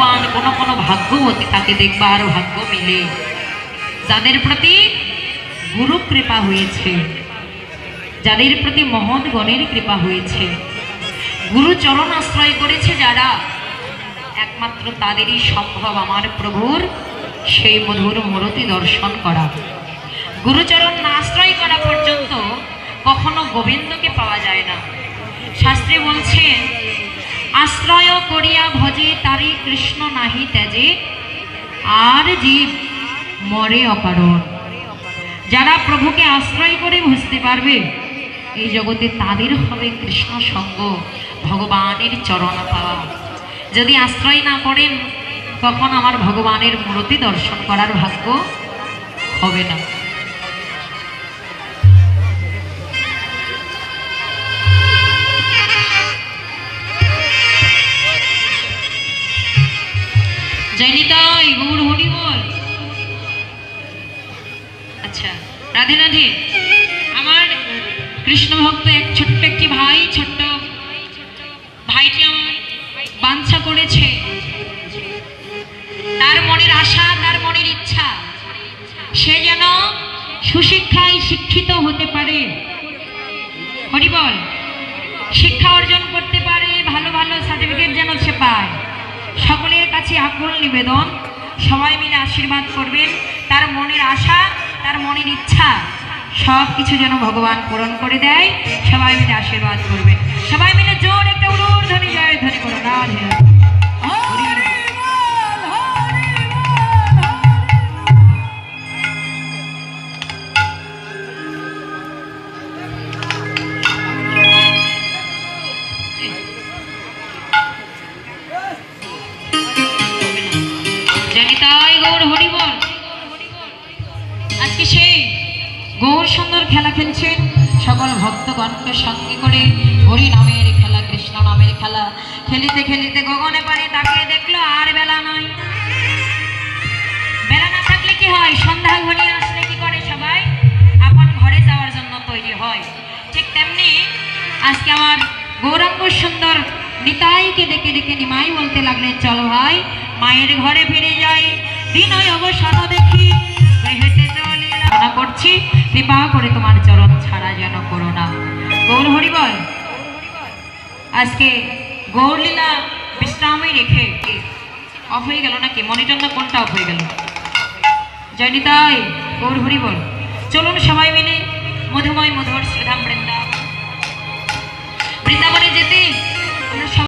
ভগবান কোনো কোনো ভাগ্যবতী তাকে দেখবার ভাগ্য মিলে, যাদের প্রতি গুরু কৃপা হয়েছে, যাদের প্রতি মহৎ গণের কৃপা হয়েছে, গুরু চরণ আশ্রয় করেছে যারা, একমাত্র তাদেরই সম্ভব আমার প্রভুর সেই মধুর মূরতি দর্শন করা। গুরুচরণ না আশ্রয় করা পর্যন্ত কখনো গোবিন্দকে পাওয়া যায় না। শাস্ত্রে বলছেন, আশ্রয় করিয়া ভজে তারে কৃষ্ণ নাহি ত্যাজে, আর জীব মরে অকারণ। যারা প্রভুকে আশ্রয় করে বুঝতে পারবে এই জগতে, তাদের হবে কৃষ্ণ সঙ্গ, ভগবানের চরণ পাওয়া। যদি আশ্রয় না করেন, তখন আমার ভগবানের মূর্তি দর্শন করার ভাগ্য হবে না। জয়নিতাই গৌর হরি বল। আচ্ছা, রাধে রাধে। আমার কৃষ্ণ ভক্ত এক ছোট্ট একটি ভাই, ছোট্ট ভাইটি আমার বাঞ্ছা করেছে, তার মনের আশা, তার মনের ইচ্ছা সে যেন সুশিক্ষায় শিক্ষিত হতে পারে, হরি বল, শিক্ষা অর্জন করতে পারে, ভালো ভালো সার্টিফিকেট যেন সে পায়। সকলের কাছে আকুল নিবেদন, সবাই মিলে আশীর্বাদ করবেন। তার মনের আশা, তার মনের ইচ্ছা সব কিছু যেন ভগবান পূরণ করে দেয়। সবাই মিলে আশীর্বাদ করবেন। সবাই মিলে জোর একটা উলুর ধ্বনি, জয় ধ্বনি করো। রাধে আজকে সেই গৌর সুন্দর খেলা খেলছেন, সকল ভক্তগণকে সঙ্গে করে হরি নামের খেলা, কৃষ্ণ নামের খেলা খেলিতে খেলিতে গগনে পারে তাকে দেখলো, আর বেলা নয়। বেলা না থাকলে কি হয়? সন্ধ্যা ঘনিয়ে আসলে কি করে? সবাই আপন ঘরে যাওয়ার জন্য তৈরি হয়। ঠিক তেমনি আজকে আমার গৌরাঙ্গ সুন্দর নিতাইকে ডেকে ডেকে নিমাই বলতে লাগলেন, চল ভাই মায়ের ঘরে ফিরে যাই, বিনয় অবসান দেখি হেঁটে চলি করছি, কৃপা করে তোমার চরণ ছাড়া যেন করো না। গৌর হরি বল। আজকে গৌরলীলা বিশ্রামে রেখে অফ হয়ে গেল নাকি? মনিটর না কোনটা অফ হয়ে গেল? জয় নিতাই গৌর হরি বল। চলুন সবাই মিলে মধুময় মধুর শ্রীধাম বৃন্দাবনে যেতে আমরা